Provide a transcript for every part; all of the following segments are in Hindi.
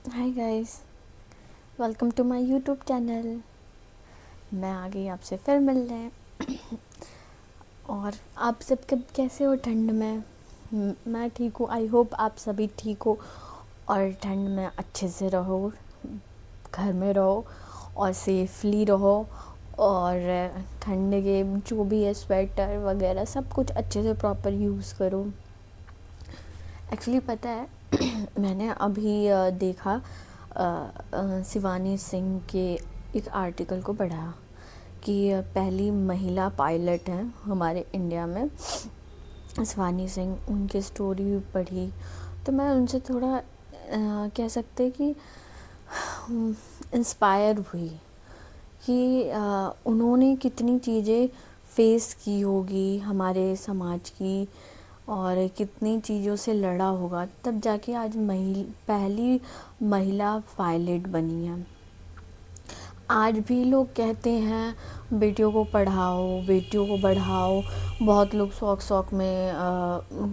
Hi guys, welcome to my YouTube channel. मैं आ गई आपसे फिर मिलने। और आप सब कब कैसे हो ठंड में? मैं ठीक हूँ। आई होप आप सभी ठीक हो और ठंड में अच्छे से रहो, घर में रहो और सेफली रहो। और ठंड के जो भी है स्वेटर वगैरह सब कुछ अच्छे से प्रॉपर यूज़ करो। एक्चुअली पता है मैंने अभी देखा शिवानी सिंह के एक आर्टिकल को पढ़ा कि पहली महिला पायलट हैं हमारे इंडिया में, शिवानी सिंह। उनकी स्टोरी भी पढ़ी तो मैं उनसे थोड़ा कह सकते कि इंस्पायर हुई कि उन्होंने कितनी चीज़ें फेस की होगी हमारे समाज की और कितनी चीज़ों से लड़ा होगा, तब जाके आज पहली महिला पायलट बनी है। आज भी लोग कहते हैं बेटियों को पढ़ाओ, बेटियों को बढ़ाओ। बहुत लोग शौक शौक में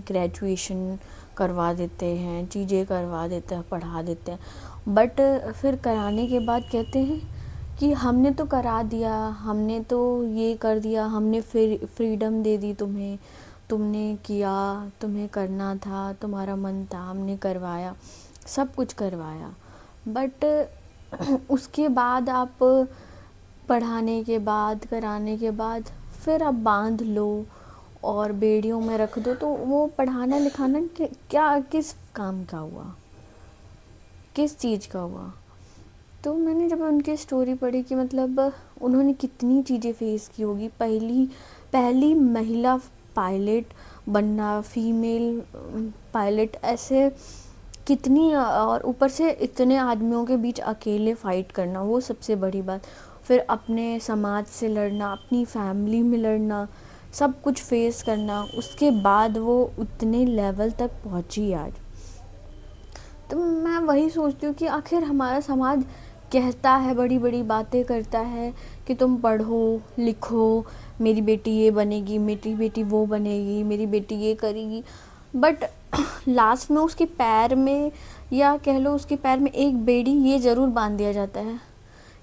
ग्रेजुएशन करवा देते हैं, चीज़ें करवा देते हैं, पढ़ा देते हैं। बट फिर कराने के बाद कहते हैं कि हमने तो करा दिया, हमने तो ये कर दिया, हमने फिर फ्रीडम दे दी तुम्हें, तुमने किया, तुम्हें करना था, तुम्हारा मन था, हमने करवाया, सब कुछ करवाया। बट उसके बाद आप पढ़ाने के बाद, कराने के बाद फिर आप बांध लो और बेड़ियों में रख दो, तो वो पढ़ाना लिखाना क्या किस काम का हुआ, किस चीज़ का हुआ? तो मैंने जब उनकी स्टोरी पढ़ी कि मतलब उन्होंने कितनी चीज़ें फेस की होगी, पहली पहली महिला पायलट बनना, फीमेल पायलट, ऐसे कितनी, और ऊपर से इतने आदमियों के बीच अकेले फ़ाइट करना, वो सबसे बड़ी बात। फिर अपने समाज से लड़ना, अपनी फैमिली में लड़ना, सब कुछ फेस करना, उसके बाद वो उतने लेवल तक पहुंची आज। तो मैं वही सोचती हूँ कि आखिर हमारा समाज कहता है, बड़ी बड़ी बातें करता है कि तुम पढ़ो लिखो, मेरी बेटी ये बनेगी, मेरी बेटी वो बनेगी, मेरी बेटी ये करेगी। बट लास्ट में उसके पैर में, या कह लो उसके पैर में एक बेड़ी ये ज़रूर बांध दिया जाता है,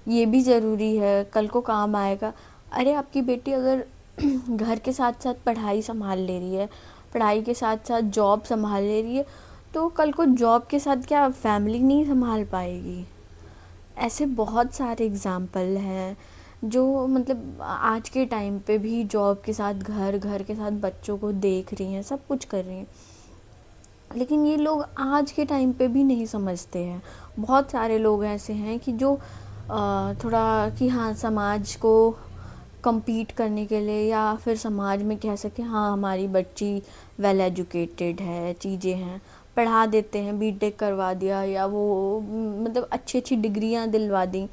ये भी ज़रूरी है, कल को काम आएगा। अरे आपकी बेटी अगर घर के साथ साथ पढ़ाई संभाल ले रही है, पढ़ाई के साथ साथ जॉब संभाल ले रही है, तो कल को जॉब के साथ क्या फैमिली नहीं संभाल पाएगी? ऐसे बहुत सारे एग्ज़ाम्पल हैं जो मतलब आज के टाइम पे भी जॉब के साथ घर, घर के साथ बच्चों को देख रही हैं, सब कुछ कर रही हैं। लेकिन ये लोग आज के टाइम पे भी नहीं समझते हैं। बहुत सारे लोग ऐसे हैं कि जो थोड़ा कि हाँ, समाज को compete करने के लिए, या फिर समाज में कह सकें हाँ हमारी बच्ची वेल एजुकेटेड है, चीज़ें हैं, पढ़ा देते हैं, बीटेक करवा दिया या वो मतलब अच्छी अच्छी डिग्रियां दिलवा दी।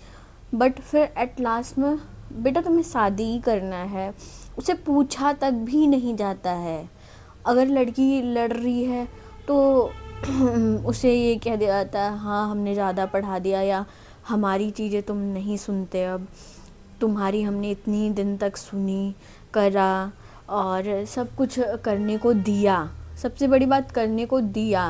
बट फिर एट लास्ट में बेटा तुम्हें शादी ही करना है, उसे पूछा तक भी नहीं जाता है। अगर लड़की लड़ रही है तो उसे ये कह दिया जाता है हाँ हमने ज़्यादा पढ़ा दिया, या हमारी चीज़ें तुम नहीं सुनते, अब तुम्हारी हमने इतनी दिन तक सुनी, करा और सब कुछ करने को दिया। सबसे बड़ी बात, करने को दिया।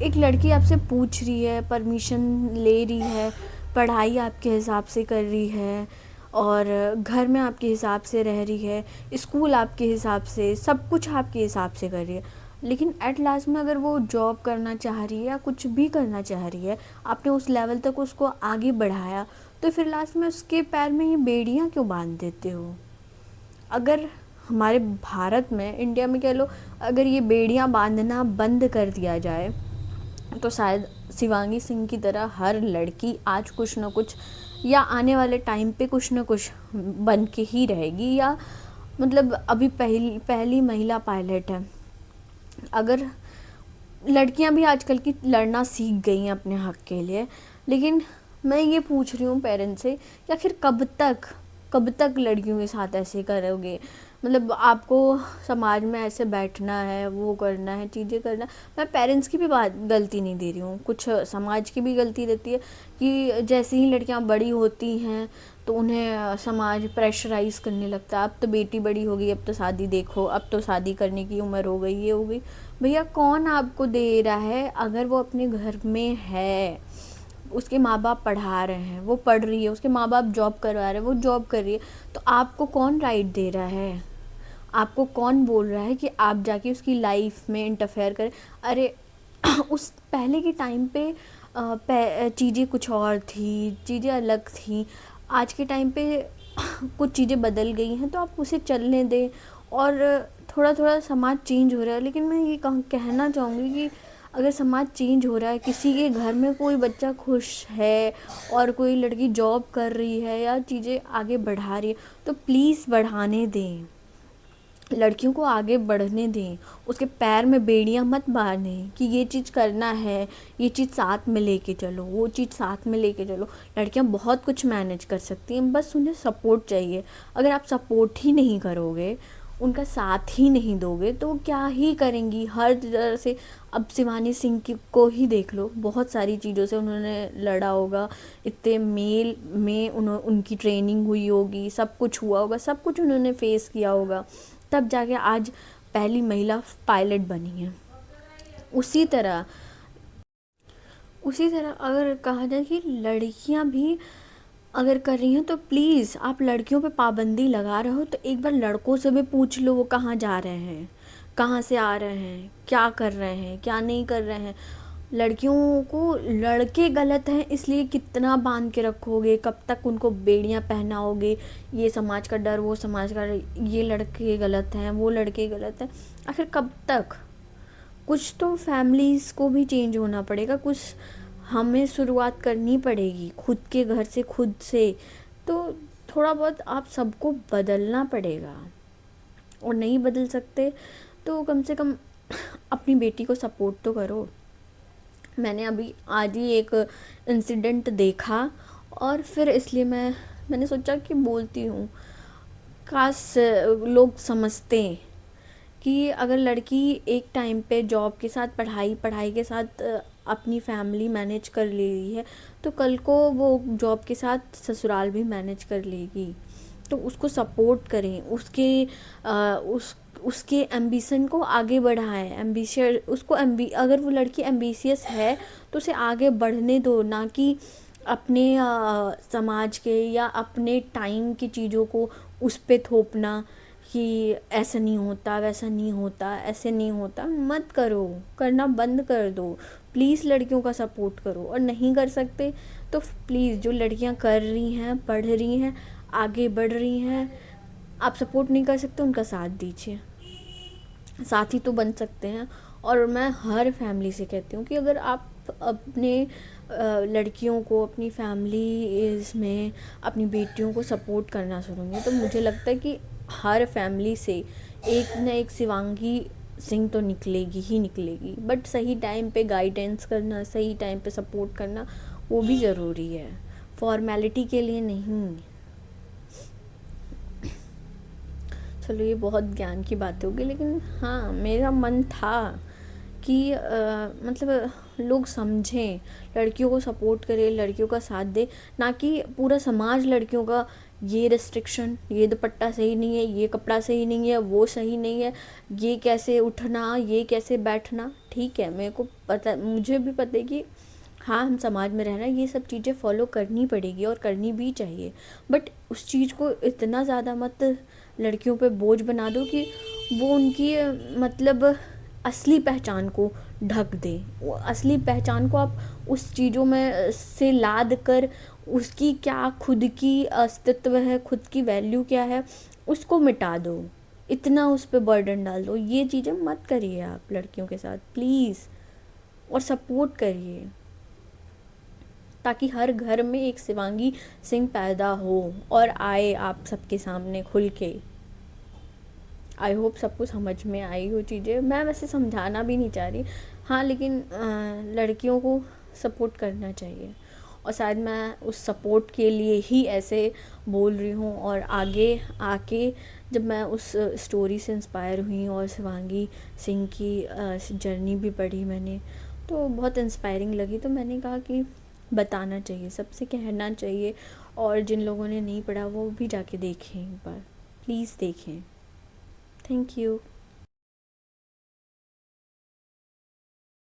एक लड़की आपसे पूछ रही है, परमिशन ले रही है, पढ़ाई आपके हिसाब से कर रही है और घर में आपके हिसाब से रह रही है, स्कूल आपके हिसाब से, सब कुछ आपके हिसाब से कर रही है। लेकिन एट लास्ट में अगर वो जॉब करना चाह रही है या कुछ भी करना चाह रही है, आपने उस लेवल तक उसको आगे बढ़ाया, तो फिर लास्ट में उसके पैर में ये बेड़ियाँ क्यों बांध देते हो? अगर हमारे भारत में, इंडिया में कह लो, अगर ये बेड़ियाँ बांधना बंद कर दिया जाए तो शायद शिवांगी सिंह की तरह हर लड़की आज कुछ ना कुछ, या आने वाले टाइम पे कुछ ना कुछ बन के ही रहेगी। या मतलब अभी पहली पहली महिला पायलट है। अगर लड़कियां भी आजकल की लड़ना सीख गई हैं अपने हक के लिए, लेकिन मैं ये पूछ रही हूँ पेरेंट्स से कि आखिर कब तक लड़कियों के साथ ऐसे करोगे? मतलब आपको समाज में ऐसे बैठना है, वो करना है, चीज़ें करना। मैं पेरेंट्स की भी बात गलती नहीं दे रही हूँ, कुछ समाज की भी गलती रहती है कि जैसे ही लड़कियाँ बड़ी होती हैं तो उन्हें समाज प्रेशराइज़ करने लगता है, अब तो बेटी बड़ी हो गई, अब तो शादी देखो, अब तो शादी करने की उम्र हो गई, ये हो गई। भैया कौन आपको दे रहा है? अगर वो अपने घर में है, उसके माँ बाप पढ़ा रहे हैं, वो पढ़ रही है, उसके माँ बाप जॉब करवा रहे हैं, वो जॉब कर रही है, तो आपको कौन राइट दे रहा है? आपको कौन बोल रहा है कि आप जाके उसकी लाइफ में इंटरफेयर करें? अरे उस पहले के टाइम पे चीज़ें कुछ और थी, चीज़ें अलग थी। आज के टाइम पे कुछ चीज़ें बदल गई हैं, तो आप उसे चलने दें। और थोड़ा थोड़ा समाज चेंज हो रहा है, लेकिन मैं ये कहना चाहूँगी कि अगर समाज चेंज हो रहा है, किसी के घर में कोई बच्चा खुश है और कोई लड़की जॉब कर रही है या चीज़ें आगे बढ़ा रही है, तो प्लीज़ बढ़ाने दें, लड़कियों को आगे बढ़ने दें। उसके पैर में बेड़ियां मत बांधें कि ये चीज़ करना है, ये चीज़ साथ में लेके चलो, वो चीज़ साथ में लेके चलो। लड़कियां बहुत कुछ मैनेज कर सकती हैं, बस उन्हें सपोर्ट चाहिए। अगर आप सपोर्ट ही नहीं करोगे, उनका साथ ही नहीं दोगे, तो वो क्या ही करेंगी हर तरह से। अब शिवानी सिंह को ही देख लो, बहुत सारी चीज़ों से उन्होंने लड़ा होगा, इतने मेल में उनकी ट्रेनिंग हुई होगी, सब कुछ हुआ होगा, सब कुछ उन्होंने फेस किया होगा, तब जाके आज पहली महिला पायलट बनी है। उसी तरह अगर कहा जाए कि लड़कियां भी अगर कर रही हैं, तो प्लीज़ आप लड़कियों पे पाबंदी लगा रहे हो तो एक बार लड़कों से भी पूछ लो वो कहाँ जा रहे हैं, कहाँ से आ रहे हैं, क्या कर रहे हैं, क्या नहीं कर रहे हैं। लड़कियों को लड़के गलत हैं इसलिए कितना बांध के रखोगे, कब तक उनको बेड़ियां पहनाओगे, ये समाज का डर, वो समाज का डर, ये लड़के गलत हैं, वो लड़के गलत हैं, आखिर कब तक? कुछ तो फैमिलीज़ को भी चेंज होना पड़ेगा, कुछ हमें शुरुआत करनी पड़ेगी खुद के घर से, खुद से। तो थोड़ा बहुत आप सबको बदलना पड़ेगा, और नहीं बदल सकते तो कम से कम अपनी बेटी को सपोर्ट तो करो। मैंने अभी आज ही एक इंसिडेंट देखा, और फिर इसलिए मैंने सोचा कि बोलती हूँ, काश लोग समझते कि अगर लड़की एक टाइम पे जॉब के साथ पढ़ाई के साथ अपनी फैमिली मैनेज कर ले रही है, तो कल को वो जॉब के साथ ससुराल भी मैनेज कर लेगी। तो उसको सपोर्ट करें, उसके एम्बिशन को आगे बढ़ाएं। अगर वो लड़की एम्बिशियस है तो उसे आगे बढ़ने दो, ना कि अपने समाज के या अपने टाइम की चीज़ों को उस पे थोपना कि ऐसा नहीं होता, वैसा नहीं होता, ऐसे नहीं होता। मत करो, करना बंद कर दो। प्लीज़ लड़कियों का सपोर्ट करो, और नहीं कर सकते तो प्लीज़ जो लड़कियां कर रही हैं, पढ़ रही हैं, आगे बढ़ रही हैं, आप सपोर्ट नहीं कर सकते, उनका साथ दीजिए। साथी तो बन सकते हैं। और मैं हर फैमिली से कहती हूँ कि अगर आप अपने लड़कियों को अपनी फैमिली में अपनी बेटियों को सपोर्ट करना शुरू, तो मुझे लगता है कि हर फैमिली से एक न एक शिवांगी सिंह तो निकलेगी ही निकलेगी। बट सही टाइम पे गाइडेंस करना, सही टाइम पे सपोर्ट करना, वो भी ज़रूरी है, फॉर्मेलिटी के लिए नहीं। चलो ये बहुत ज्ञान की बात होगी, लेकिन हाँ मेरा मन था कि मतलब लोग समझें, लड़कियों को सपोर्ट करें, लड़कियों का साथ दे, ना कि पूरा समाज लड़कियों का ये रेस्ट्रिक्शन, ये दुपट्टा सही नहीं है, ये कपड़ा सही नहीं है, वो सही नहीं है, ये कैसे उठना, ये कैसे बैठना। ठीक है, मेरे को पता, मुझे भी पता है कि हाँ हम समाज में रहना, ये सब चीज़ें फॉलो करनी पड़ेगी और करनी भी चाहिए। बट उस चीज़ को इतना ज़्यादा मत लड़कियों पे बोझ बना दो कि वो उनकी मतलब असली पहचान को ढक दे। वो असली पहचान को आप उस चीज़ों में से लाद कर, उसकी क्या खुद की अस्तित्व है, खुद की वैल्यू क्या है, उसको मिटा दो, इतना उस पर बर्डन डाल दो। ये चीज़ें मत करिए आप लड़कियों के साथ प्लीज़, और सपोर्ट करिए, ताकि हर घर में एक शिवांगी सिंह पैदा हो और आए आप सबके सामने खुल के। आई होप सबको समझ में आई हो चीज़ें। मैं वैसे समझाना भी नहीं चाह रही, हाँ, लेकिन लड़कियों को सपोर्ट करना चाहिए, और शायद मैं उस सपोर्ट के लिए ही ऐसे बोल रही हूँ। और आगे आके जब मैं उस स्टोरी से इंस्पायर हुई और शिवांगी सिंह की जर्नी भी पढ़ी मैंने, तो बहुत इंस्पायरिंग लगी। तो मैंने कहा कि बताना चाहिए, सबसे कहना चाहिए, और जिन लोगों ने नहीं पढ़ा वो भी जाके देखें एक बार, प्लीज़ देखें। Thank you.